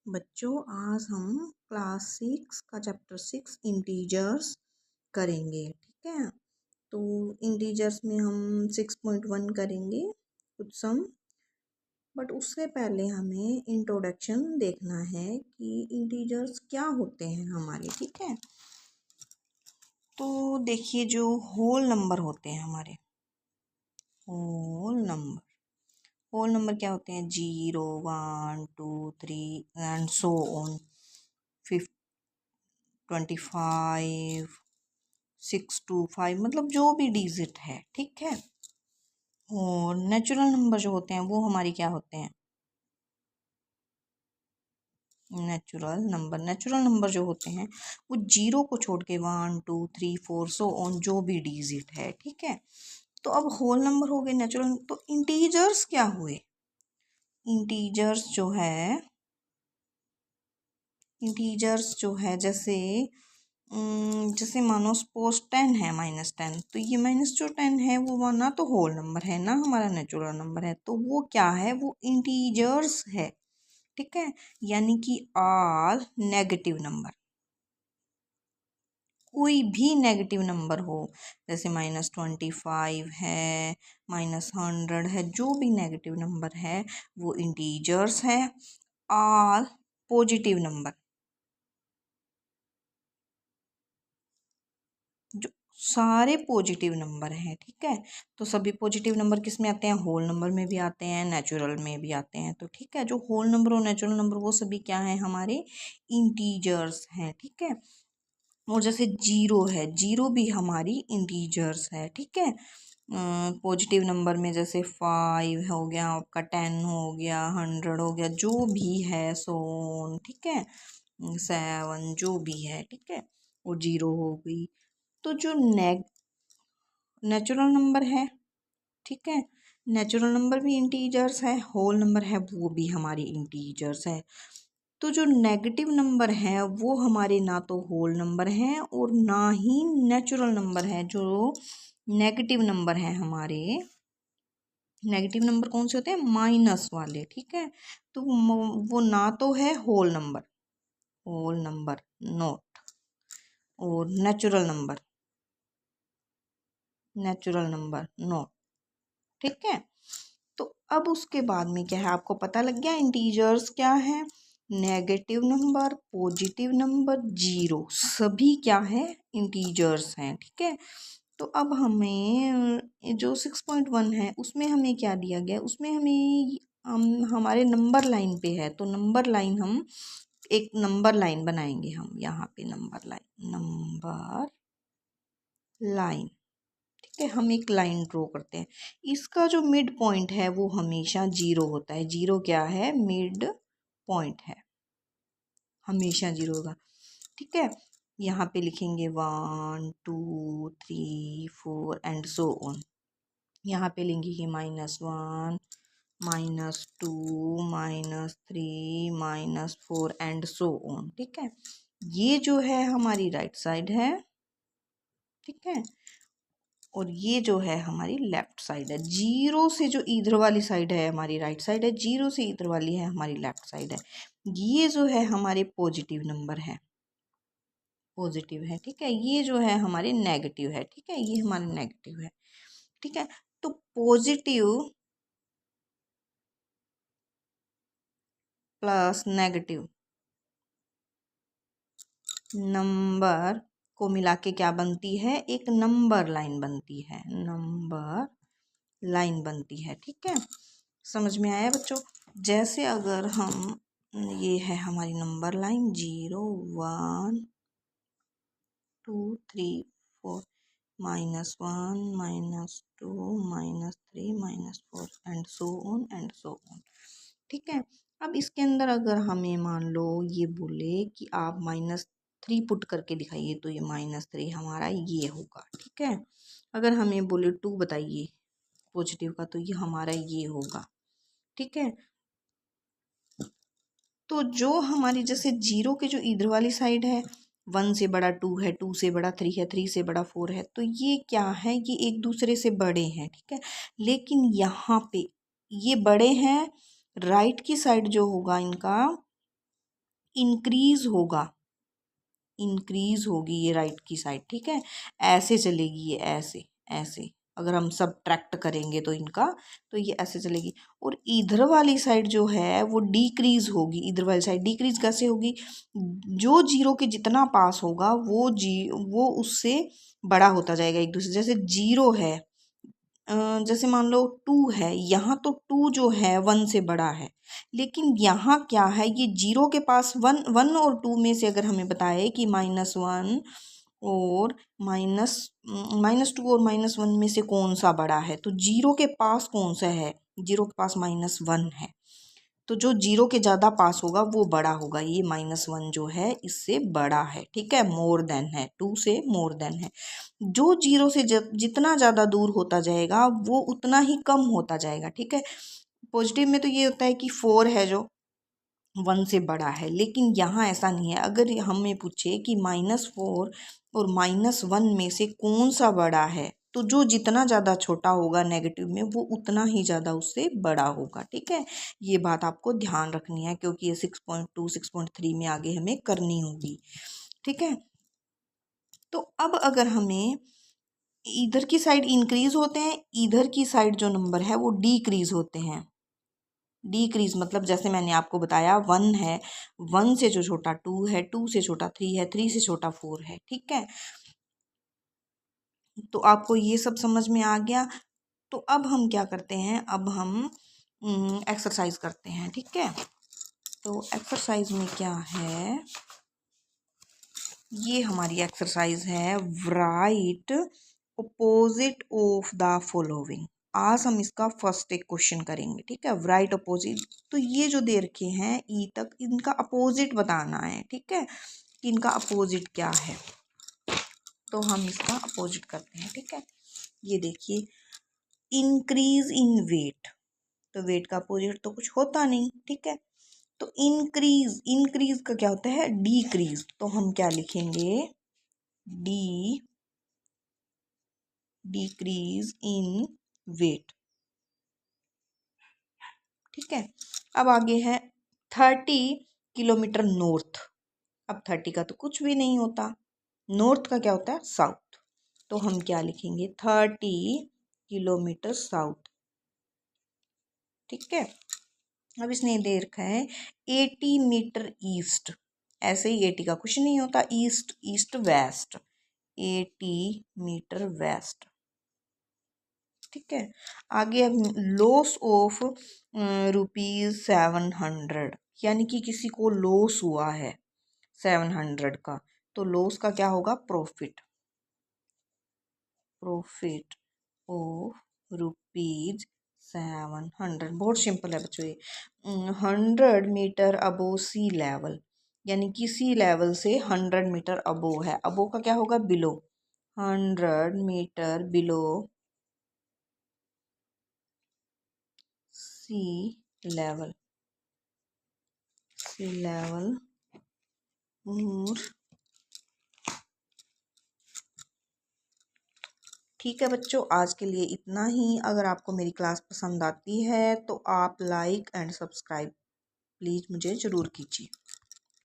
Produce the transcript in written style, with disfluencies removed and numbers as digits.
बच्चों आज हम क्लास 6 का चैप्टर 6 इंटीजर्स करेंगे। ठीक है, तो इंटीजर्स में हम 6.1 करेंगे कुछ सम। बट उससे पहले हमें इंट्रोडक्शन देखना है कि इंटीजर्स क्या होते हैं हमारे। ठीक है, तो देखिए जो होल नंबर होते हैं हमारे, होल नंबर क्या होते हैं? 0 1 2 3 एंड सो ऑन 25 625, मतलब जो भी डिजिट है। ठीक है, और नेचुरल नंबर जो होते हैं वो हमारी क्या होते हैं? नेचुरल नंबर जो होते हैं वो 0 को छोड़ के 1 2 3 4 सो ऑन जो भी डिजिट है। ठीक है, तो अब होल नंबर हो गए नेचुरल। तो इंटीजर्स क्या हुए? इंटीजर्स जो है जैसे जैसे मानो सपोज 10 है -10, तो ये माइनस जो 10 है वो ना तो होल नंबर है ना हमारा नेचुरल नंबर है, तो वो क्या है? वो इंटीजर्स है। ठीक है, यानी कि ऑल नेगेटिव नंबर, कोई भी नेगेटिव नंबर हो, जैसे -25 है, -100 है, जो भी नेगेटिव नंबर है वो इंटीजर्स है। ऑल पॉजिटिव नंबर, जो सारे पॉजिटिव नंबर हैं। ठीक है, तो सभी पॉजिटिव नंबर किस में आते हैं? होल नंबर में भी आते हैं, नेचुरल में भी आते हैं। तो ठीक है, जो होल नंबर और नेचुरल नंबर वो सभी क्या है? हमारे इंटीजर्स हैं। ठीक है, और जैसे 0 है, 0 भी हमारी इंटीजर्स है। ठीक है, पॉजिटिव नंबर में जैसे 5 हो गया आपका, 10 हो गया, 100 हो गया, जो भी है सोन। ठीक है, 7 जो भी है। ठीक है, और 0 हो गई। तो जो नेचुरल नंबर है, ठीक है, नेचुरल नंबर भी इंटीजर्स है, होल नंबर है वो भी हमारी इंटीजर्स है। तो जो नेगेटिव नंबर है वो हमारे ना तो होल नंबर हैं और ना ही नेचुरल नंबर है। जो नेगेटिव नंबर है हमारे, नेगेटिव नंबर कौन से होते हैं? माइनस वाले। ठीक है, तो वो ना तो है होल नंबर नोट, और नेचुरल नंबर नोट। ठीक है, तो अब उसके बाद में क्या है? आपको पता लग गया इंटीजर्स क्या है? नेगेटिव नंबर, पॉजिटिव नंबर, 0 सभी क्या है? इंटीजर्स हैं। ठीक है, तो अब हमें जो 6.1 है उसमें हमें क्या दिया गया? उसमें हमें हमारे नंबर लाइन पे है, तो नंबर लाइन हम एक नंबर लाइन बनाएंगे। हम यहाँ पे नंबर लाइन, ठीक है, हम एक लाइन ड्रॉ करते हैं। इसका जो मिड पॉइंट है वो हमेशा 0 होता है। 0 क्या है? मिड पॉइंट है, हमेशा 0 होगा। ठीक है, यहाँ पे लिखेंगे 1 2 3 4 एंड सो ऑन। यहाँ पे लेंगे कि -1 -2 -3 -4 एंड सो ऑन। ठीक है, ये जो है हमारी राइट साइड है। ठीक है, और ये जो है हमारी लेफ्ट साइड है। 0 से जो इधर वाली साइड है हमारी राइट साइड है, 0 से इधर वाली है हमारी लेफ्ट साइड है। ये जो है हमारे पॉजिटिव नंबर है, पॉजिटिव है। ठीक है, ये जो है हमारे नेगेटिव है। ठीक है, ये हमारे नेगेटिव है। ठीक है, तो पॉजिटिव प्लस नेगेटिव नंबर को मिला के क्या बनती है? एक नंबर लाइन बनती है, नंबर लाइन बनती है। ठीक है, समझ में आया बच्चों? जैसे अगर हम, ये है हमारी number line, 0 1 2 3 4 -1 -2 -3 -4 and so on. ठीक है, अब इसके अंदर अगर हमें मान लो ये बोले कि आप -3 पुट करके दिखाइए, तो ये -3 हमारा ये होगा। ठीक है, अगर हमें बोले 2 बताइए पॉजिटिव का, तो ये हमारा ये होगा। ठीक है, तो जो हमारी जैसे 0 के जो इधर वाली साइड है, 1 से बड़ा 2 है, 2 से बड़ा 3 है, 3 से बड़ा 4 है, तो ये क्या है? ये एक दूसरे से बड़े हैं। ठीक है, लेकिन यहाँ पे ये बड़े हैं, राइट की साइड जो होगा इनका इंक्रीज होगा, इंक्रीज होगी ये राइट की साइड, ठीक है। ऐसे चलेगी ये, ऐसे ऐसे, अगर हम सब्ट्रैक्ट करेंगे तो इनका, तो ये ऐसे चलेगी। और इधर वाली साइड जो है वो डिक्रीज होगी। इधर वाली साइड डिक्रीज कैसे होगी? जो जीरो के जितना पास होगा वो उससे बड़ा होता जाएगा एक दूसरे। जैसे जीरो है, जैसे मान लो टू है, यहाँ तो टू जो है वन से बड़ा है, लेकिन यहाँ क्या है, ये जीरो के पास वन, वन और टू में से अगर हमें बताए कि -1 और -2 और -1 में से कौन सा बड़ा है, तो जीरो के पास कौन सा है? जीरो के पास -1 है, तो जो जीरो के ज़्यादा पास होगा वो बड़ा होगा। ये -1 जो है इससे बड़ा है, ठीक है, मोर देन है, टू से मोर देन है। जो जीरो से जितना ज़्यादा दूर होता जाएगा वो उतना ही कम होता जाएगा, ठीक है। पॉजिटिव में तो ये होता है कि 4 है जो 1 से बड़ा है, लेकिन यहाँ ऐसा नहीं है। अगर हमें पूछे कि -4 और -1 में से कौन सा बड़ा है, तो जो जितना ज़्यादा छोटा होगा नेगेटिव में वो उतना ही ज़्यादा उससे बड़ा होगा, ठीक है। ये बात आपको ध्यान रखनी है, क्योंकि ये 6.2 6.3 में आगे हमें करनी होगी, ठीक है। तो अब अगर हमें इधर की साइड इंक्रीज होते हैं, इधर की साइड जो नंबर है वो डिक्रीज होते हैं। डिक्रीज मतलब जैसे मैंने आपको बताया 1 है, 1 से जो छोटा 2 है, 2 से छोटा 3 है, 3 से छोटा 4 है, ठीक है। तो आपको ये सब समझ में आ गया। तो अब हम क्या करते हैं, अब हम एक्सरसाइज करते हैं, ठीक है। तो एक्सरसाइज में क्या है, ये हमारी एक्सरसाइज है, right opposite of the following. आज हम इसका फर्स्ट एक क्वेश्चन करेंगे, ठीक है। राइट अपोजिट, तो ये जो दे रखे हैं ई तक, इनका अपोजिट बताना है, ठीक है, कि इनका अपोजिट क्या है। तो हम इसका अपोजिट करते हैं, ठीक है। ये देखिए, इंक्रीज इन वेट, तो वेट का अपोजिट तो कुछ होता नहीं, ठीक है। तो इंक्रीज, इंक्रीज का क्या होता है? डिक्रीज। तो हम क्या लिखेंगे? डिक्रीज इन वेट, ठीक है। अब आगे है 30 किलोमीटर नॉर्थ। अब 30 का तो कुछ भी नहीं होता, नॉर्थ का क्या होता है? साउथ। तो हम क्या लिखेंगे? 30 किलोमीटर साउथ, ठीक है। अब इसने दे रखा है 80 मीटर ईस्ट। ऐसे ही 80 का कुछ नहीं होता, east, east west, 80 metre west, ठीक है। आगे अब लॉस ऑफ ₹700, यानी कि किसी को लॉस हुआ है 700 का, तो लॉस का क्या होगा? Profit, profit of ₹700। बहुत सिंपल है बच्चों ये। 100 मीटर अबो सी लेवल, यानी कि सी लेवल से 100 मीटर अबो है, अबो का क्या होगा? बिलो, 100 मीटर बिलो सी लेवल, सी लेवल। और ठीक है बच्चों, आज के लिए इतना ही। अगर आपको मेरी क्लास पसंद आती है तो आप लाइक एंड सब्सक्राइब प्लीज़ मुझे ज़रूर कीजिए।